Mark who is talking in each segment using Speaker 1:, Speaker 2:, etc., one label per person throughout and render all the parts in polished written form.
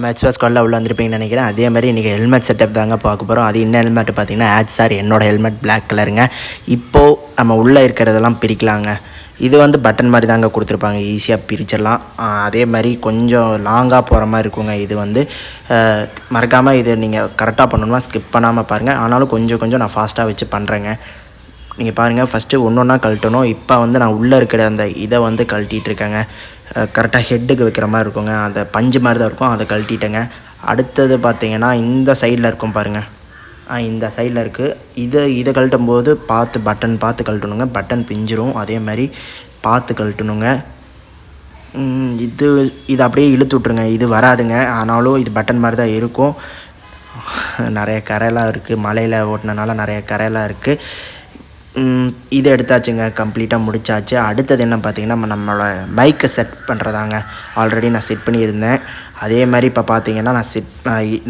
Speaker 1: நம்ம xosquadல உள்ள வந்திருப்பீங்கன்னு நினைக்கிறேன். அதே மாதிரி இன்றைக்கி ஹெல்மெட் செட்டப் தாங்க பார்க்க போகிறோம். அது என்ன ஹெல்மெட் பார்த்தீங்கன்னா சார் என்னோடய ஹெல்மெட் பிளாக் கலருங்க. இப்போது நம்ம உள்ளே இருக்கிறதெல்லாம் பிரிக்கலாங்க. இது வந்து பட்டன் மாதிரி தாங்க கொடுத்துருப்பாங்க, ஈஸியாக பிரிச்சிடலாம். அதே மாதிரி கொஞ்சம் லாங்காக போகிற மாதிரி இருக்குங்க. இது வந்து மறக்காமல் இது நீங்கள் கரெக்டாக பண்ணணுமா ஸ்கிப் பண்ணாமல் பாருங்கள். ஆனாலும் கொஞ்சம் நான் ஃபாஸ்ட்டாக வச்சு பண்ணுறேங்க. நீங்கள் பாருங்கள், ஃபஸ்ட்டு ஒன்று ஒன்றா கழட்டணும். இப்போ வந்து நான் உள்ளே இருக்கிற அந்த இதை வந்து கழட்டிகிட்ருக்கேங்க. கரெக்டாக ஹெட்டுக்கு வைக்கிற மாதிரி இருக்குங்க, அந்த பஞ்சு மாதிரி தான் இருக்கும், அதை கழட்டிட்டேங்க. அடுத்தது பார்த்திங்கன்னா இந்த சைடில் இருக்கும் பாருங்கள், இந்த சைடில் இருக்குது. இதை கழட்டும் போது பட்டன் பார்த்து கழட்டணுங்க, பட்டன் பிஞ்சிரும். அதே மாதிரி பார்த்து கழட்டணுங்க. இது அப்படியே இழுத்து விட்ருங்க, இது வராதுங்க. ஆனாலும் இது பட்டன் மாதிரி தான் இருக்கும். நிறைய கரையெல்லாம் இருக்குது, மலையில் ஓட்டினனால நிறைய கரையெல்லாம் இருக்குது. இது எடுத்தாச்சுங்க, கம்ப்ளீட்டாக முடிச்சாச்சு. அடுத்தது என்ன பார்த்திங்கன்னா நம்மளோட மைக்கை செட் பண்ணுறதாங்க. ஆல்ரெடி நான் செட் பண்ணியிருந்தேன். அதே மாதிரி இப்போ பார்த்தீங்கன்னா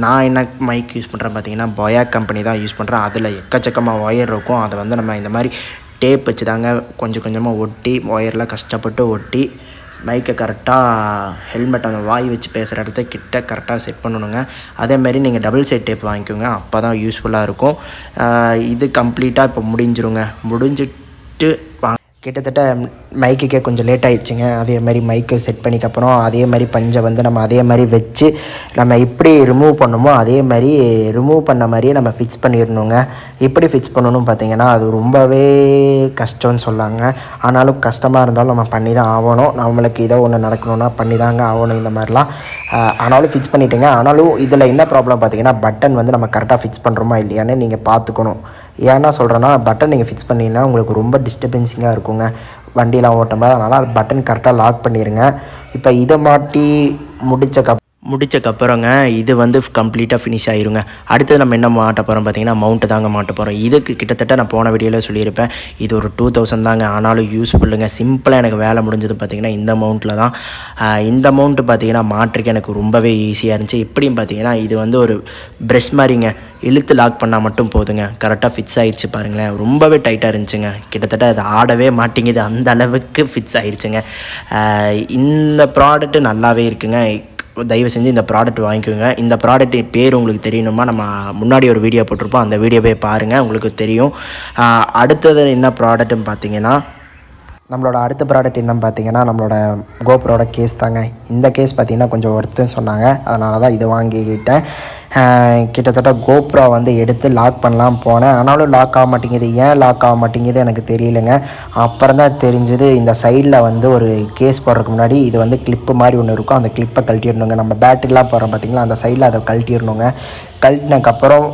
Speaker 1: நான் என்ன மைக் யூஸ் பண்ணுறேன் பார்த்தீங்கன்னா பொயாக் கம்பெனி தான் யூஸ் பண்ணுறேன். அதில் எக்கச்சக்கமாக ஒயர் இருக்கும். அதை வந்து நம்ம இந்த மாதிரி டேப் வச்சு தாங்க கொஞ்சம் கொஞ்சமாக ஒட்டி, ஒயரில் கஷ்டப்பட்டு ஒட்டி மைக்கை கரெக்டாக ஹெல்மெட் அந்த வாய் வச்சு பேசுகிற இடத்த கிட்ட கரெக்டாக செட் பண்ணணுங்க. அதேமாரி நீங்கள் டபுள் சைட் டேப் வாங்கிக்கோங்க, அப்போ தான் யூஸ்ஃபுல்லாக இருக்கும். இது கம்ப்ளீட்டாக இப்போ முடிஞ்சிட்டு கிட்டத்தட்ட மைக்குக்கே கொஞ்சம் லேட் ஆகிடுச்சிங்க. அதே மாதிரி மைக்கை செட் பண்ணிக்கப்புறம் அதே மாதிரி பஞ்சை வந்து நம்ம அதே மாதிரி வச்சு நம்ம எப்படி ரிமூவ் பண்ணணுமோ அதே மாதிரி ரிமூவ் பண்ண மாதிரியே நம்ம ஃபிக்ஸ் பண்ணிடணுங்க. எப்படி ஃபிக்ஸ் பண்ணணும் பார்த்திங்கன்னா அது ரொம்பவே கஷ்டம்னு சொல்லாங்க. ஆனாலும் கஷ்டமாக இருந்தாலும் நம்ம பண்ணி தான் ஆகணும். நம்மளுக்கு ஏதோ ஒன்று நடக்கணும்னா பண்ணி தாங்க ஆகணும் இந்த மாதிரிலாம். ஆனாலும் ஃபிக்ஸ் பண்ணிவிட்டுங்க. ஆனாலும் இதில் என்ன ப்ராப்ளம் பார்த்திங்கன்னா பட்டன் வந்து நம்ம கரெக்டாக ஃபிக்ஸ் பண்ணுறோமா இல்லையான்னு நீங்கள் பார்த்துக்கணும். ஏன்னா சொல்கிறேன்னா பட்டன் நீங்கள் ஃபிக்ஸ் பண்ணிங்கன்னா உங்களுக்கு ரொம்ப டிஸ்டர்பன்ஸிங்காக இருக்குங்க வண்டியெலாம் ஓட்டும்போது. அதனால் பட்டன் கரெக்டாக லாக் பண்ணிடுங்க. இப்போ இதை மாட்டி முடிச்சக்கப்புறங்க இது வந்து கம்ப்ளீட்டாக ஃபினிஷ் ஆகிருங்க. அடுத்தது நம்ம என்ன மாட்ட போகிறோம் பார்த்திங்கன்னா மவுண்ட்டு தாங்க மாட்ட போகிறோம். இதுக்கு கிட்டத்தட்ட நான் போன வீடியோவில் சொல்லியிருப்பேன், இது ஒரு 2000 தாங்க. ஆனாலும் யூஸ்ஃபுல்லுங்க. சிம்பிளாக எனக்கு வேலை முடிஞ்சது பார்த்திங்கன்னா இந்த மவுண்ட்டில் தான். இந்த மவுண்ட்டு பார்த்திங்கன்னா மாட்டுறதுக்கு எனக்கு ரொம்பவே ஈஸியாக இருந்துச்சு. எப்படியும் பார்த்திங்கன்னா இது வந்து ஒரு ப்ரெஷ் மாதிரிங்க, இழுத்து லாக் பண்ணால் மட்டும் போதுங்க, கரெக்டாக ஃபிக்ஸ் ஆகிடுச்சு பாருங்களேன். ரொம்பவே டைட்டாக இருந்துச்சுங்க, கிட்டத்தட்ட அது ஆடவே மாட்டேங்குது, அந்த அளவுக்கு ஃபிக்ஸ் ஆகிடுச்சுங்க. இந்த ப்ராடக்ட்டு நல்லாவே இருக்குங்க. தயவு செஞ்சு இந்த ப்ராடக்ட் வாங்கிக்கோங்க. இந்த ப்ராடக்ட் பேர் உங்களுக்கு தெரியணுமா நம்ம முன்னாடி ஒரு வீடியோ போட்டிருப்போம், அந்த வீடியோ போய் பாருங்கள், உங்களுக்கு தெரியும். அடுத்தது என்ன ப்ராடக்ட்டுன்னு பார்த்தீங்கன்னா நம்மளோட அடுத்த ப்ராடக்ட் என்னன்னு பார்த்தீங்கன்னா நம்மளோட கோப்ரோட கேஸ் தாங்க. இந்த கேஸ் பார்த்திங்கன்னா கொஞ்சம் ஒர்த்துன்னு சொன்னாங்க, அதனால தான் இதை வாங்கிக்கிட்டேன். கிட்டத்தட்ட கோப்ரோ வந்து எடுத்து லாக் பண்ணலாம் போனேன், ஆனாலும் லாக் ஆக மாட்டேங்குது. ஏன் லாக் ஆக மாட்டேங்குது எனக்கு தெரியலைங்க. அப்புறம் தான் தெரிஞ்சது இந்த சைடில் வந்து ஒரு கேஸ் போடுறதுக்கு முன்னாடி இது வந்து கிளிப்பு மாதிரி ஒன்று இருக்கும், அந்த கிளிப்பை கழட்டிடணுங்க. நம்ம பேட்டரிலாம் போடுறோம் பார்த்திங்களா, அந்த சைடில் அதை கழட்டிடணுங்க. கழட்டினதுக்கப்புறம்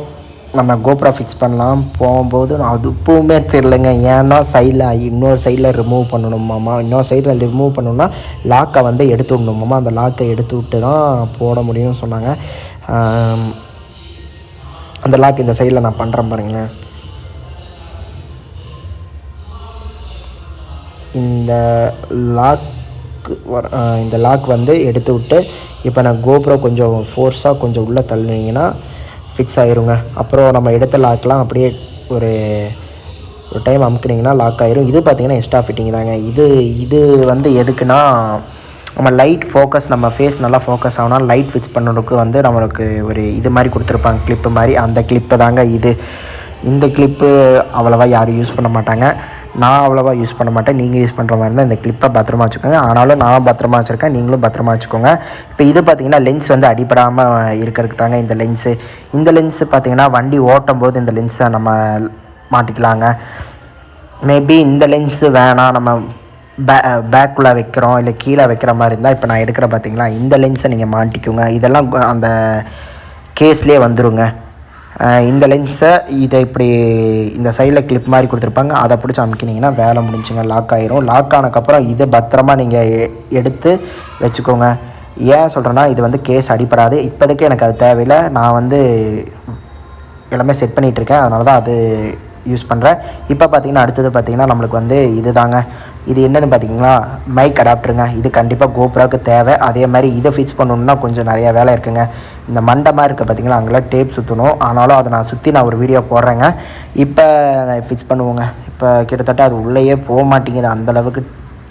Speaker 1: நம்ம கோப்ரோ ஃபிக்ஸ் பண்ணலாம் போகும்போது அது இப்போவுமே தெரிலங்க. ஏன்னா சைடில் இன்னொரு சைடில் ரிமூவ் பண்ணணுமாம்மா. இன்னொரு சைடில் ரிமூவ் பண்ணணும்னா லாக்கை வந்து எடுத்து விடணுமாம்மா. அந்த லாக்கை எடுத்து விட்டு தான் போட முடியும்னு சொன்னாங்க. அந்த லாக் இந்த சைடில் நான் பண்ணுறேன் பாருங்களேன். இந்த லாக் வந்து எடுத்து விட்டு இப்போ நான் கோப்ரோ கொஞ்சம் ஃபோர்ஸாக கொஞ்சம் உள்ளே தள்ளினீங்கன்னா ஃபிக்ஸ் ஆகிருங்க. அப்புறம் நம்ம எடுத்த லாக்லாம் அப்படியே ஒரு டைம் அமுக்குனிங்கன்னா லாக் ஆகிரும். இது பார்த்திங்கன்னா எக்ஸ்ட்ரா ஃபிட்டிங் தாங்க. இது வந்து எதுக்குன்னா நம்ம லைட் ஃபோக்கஸ், நம்ம ஃபேஸ் நல்லா ஃபோக்கஸ் ஆகணும், லைட் ஃபிக்ஸ் பண்ணுறதுக்கு வந்து நம்மளுக்கு ஒரு இது மாதிரி கொடுத்துருப்பாங்க, கிளிப்பு மாதிரி. அந்த கிளிப்பு தாங்க இது. இந்த கிளிப்பு அவ்வளோவா யாரும் யூஸ் பண்ண மாட்டாங்க, நான் அவ்வளோவா யூஸ் பண்ண மாட்டேன். நீங்கள் யூஸ் பண்ணுற மாதிரி இருந்தால் இந்த கிளிப்பை பத்திரமா வச்சுக்கோங்க. ஆனாலும் நான் பத்திரமா வச்சுருக்கேன், நீங்களும் பத்திரமா வச்சுக்கோங்க. இப்போ இது பார்த்திங்கன்னா லென்ஸ் வந்து அடிபடாமல் இருக்கிறதுக்கு தாங்க இந்த லென்ஸு. இந்த லென்ஸு பார்த்திங்கன்னா வண்டி ஓட்டும் போது இந்த லென்ஸை நம்ம மாட்டிக்கலாங்க. மேபி இந்த லென்ஸு வேணாம், நம்ம பேக்குள்ளே வைக்கிறோம் இல்லை கீழே வைக்கிற மாதிரி இருந்தால் இப்போ நான் எடுக்கிற பார்த்திங்களா இந்த லென்ஸை நீங்கள் மாட்டிக்கோங்க. இதெல்லாம் அந்த கேஸ்லேயே வந்துடுங்க. இந்த லென்ஸை இதை இப்படி இந்த சைடில் கிளிப் மாதிரி கொடுத்துருப்பாங்க, அதை பிடிச்சி அமுக்கினீங்கன்னா வேலை முடிஞ்சுங்க, லாக் ஆகிரும். லாக் ஆனதுக்கப்புறம் இதை பத்திரமா நீங்கள் எடுத்து வச்சுக்கோங்க. ஏன் சொல்கிறேன்னா இது வந்து கேஸ் அடிப்படாது. இப்போதைக்கு எனக்கு அது தேவையில்லை, நான் வந்து எல்லாமே செட் பண்ணிகிட்ருக்கேன், அதனால தான் அது யூஸ் பண்ணுறேன். இப்போ பார்த்திங்கன்னா அடுத்தது பார்த்திங்கன்னா நம்மளுக்கு வந்து இது தாங்க. இது என்னதுன்னு பார்த்திங்கன்னா மைக் அடாப்டருங்க. இது கண்டிப்பாக கோப்ரோவுக்கு தேவை. அதே மாதிரி இதை ஃபிக்ஸ் பண்ணணுன்னா கொஞ்சம் நிறையா வேலை இருக்குங்க. இந்த மண்டை மாதிரி இருக்குது பார்த்திங்களா, அங்கெல்லாம் டேப் சுற்றணும். ஆனாலும் அதை நான் ஒரு வீடியோ போடுறேங்க. இப்போ அதை ஃபிக்ஸ் பண்ணுவோங்க. இப்போ கிட்டத்தட்ட அது உள்ளேயே போக மாட்டேங்குது, அந்தளவுக்கு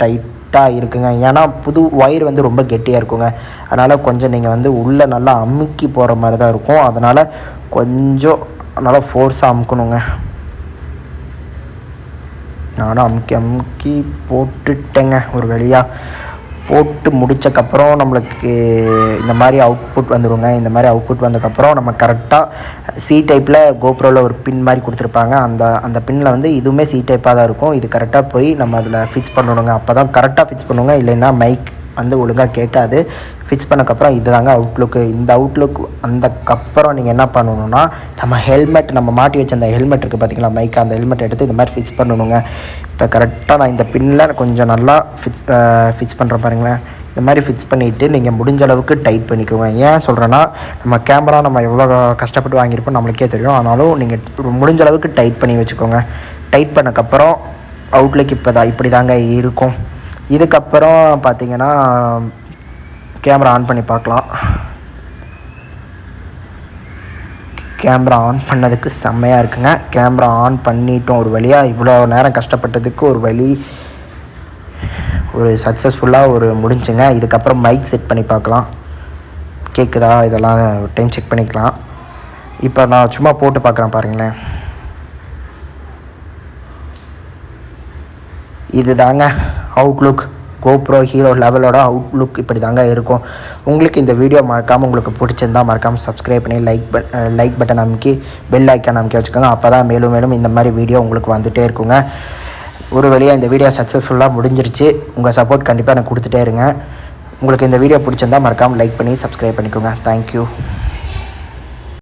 Speaker 1: டைட் டைட்டாக இருக்குங்க. ஏன்னா புது ஒயர் வந்து ரொம்ப கெட்டியாக இருக்குங்க. அதனால் கொஞ்சம் நீங்கள் வந்து உள்ளே நல்லா அமுக்கி போகிற மாதிரி தான் இருக்கும். அதனால் கொஞ்சம் நல்லா ஃபோர்ஸாக அமுக்கணுங்க. நானும் அமுக்கி போட்டுட்டேங்க. ஒரு வழியாக போட்டு முடித்தக்கப்புறம் நம்மளுக்கு இந்த மாதிரி அவுட்புட் வந்துடுங்க. இந்த மாதிரி அவுட்புட் வந்ததுக்கப்புறம் நம்ம கரெக்டாக சி டைப்பில் கோப்ரோவில் ஒரு பின் மாதிரி கொடுத்துருப்பாங்க. அந்த பின்னில் வந்து இதுவுமே சி டைப்பாக தான் இருக்கும். இது கரெக்டாக போய் நம்ம அதில் ஃபிக்ஸ் பண்ணணுங்க. அப்போ தான் கரெக்டாக ஃபிக்ஸ் பண்ணுவோங்க. இல்லைன்னா மைக் வந்து ஒழுங்காக கேட்காது. ஃபிக்ஸ் பண்ணக்கப்புறம் இது தாங்க அவுட்லுக்கு. இந்த அவுட்லுக் அந்தக்கப்புறம் நீங்கள் என்ன பண்ணணுன்னா, நம்ம ஹெல்மெட் நம்ம மாட்டி வச்ச அந்த ஹெல்மெட் இருக்குது பார்த்திங்களா, மைக், அந்த ஹெல்மெட் எடுத்து இந்த மாதிரி ஃபிக்ஸ் பண்ணணுங்க. இப்போ கரெக்டாக நான் இந்த பின்னில் கொஞ்சம் நல்லா ஃபிக்ஸ் பண்ணுறேன் பாருங்களேன். இந்த மாதிரி ஃபிக்ஸ் பண்ணிவிட்டு நீங்கள் முடிஞ்ச அளவுக்கு டைட் பண்ணிக்கோங்க. ஏன் சொல்கிறேன்னா, நம்ம கேமரா நம்ம எவ்வளோ கஷ்டப்பட்டு வாங்கியிருப்போம் நம்மளுக்கே தெரியும். ஆனாலும் நீங்கள் முடிஞ்ச அளவுக்கு டைட் பண்ணி வச்சுக்கோங்க. டைட் பண்ணக்கப்புறம் அவுட்லுக் இப்படி தாங்க இருக்கும். இதுக்கப்புறம் பார்த்திங்கன்னா கேமரா ஆன் பண்ணி பார்க்கலாம். கேமரா ஆன் பண்ணதுக்கு செம்மையாக இருக்குங்க. கேமரா ஆன் பண்ணிட்டோம். ஒரு வழியாக இவ்வளோ நேரம் கஷ்டப்பட்டதுக்கு ஒரு சக்ஸஸ்ஃபுல்லாக முடிஞ்சுங்க. இதுக்கப்புறம் மைக் செட் பண்ணி பார்க்கலாம். கேட்குதா இதெல்லாம் டைம் செக் பண்ணிக்கலாம். இப்போ நான் சும்மா போட்டு பார்க்குறேன் பாருங்களேன். இது தாங்க அவுட்லுக். கோப்ரோ ஹீரோ லெவலோட அவுட்லுக் இப்படி தாங்க இருக்கும். உங்களுக்கு இந்த வீடியோ மறக்காமல் உங்களுக்கு பிடிச்சிருந்தால் மறக்காமல் சப்ஸ்கிரைப் பண்ணி லைக் பட்டன் அமைக்கி பெல் ஐக்கான் அமைக்கி வச்சுக்கோங்க. அப்போ தான் மேலும் இந்த மாதிரி வீடியோ உங்களுக்கு வந்துகிட்டே இருக்குங்க. ஒரு வழியாக இந்த வீடியோ சக்ஸஸ்ஃபுல்லாக முடிஞ்சிருச்சு. உங்கள் சப்போர்ட் கண்டிப்பாக எனக்கு கொடுத்துட்டே இருங்க. உங்களுக்கு இந்த வீடியோ பிடிச்சிருந்தால் மறக்காமல் லைக் பண்ணி சப்ஸ்கிரைப் பண்ணிக்கோங்க. தேங்க்யூ.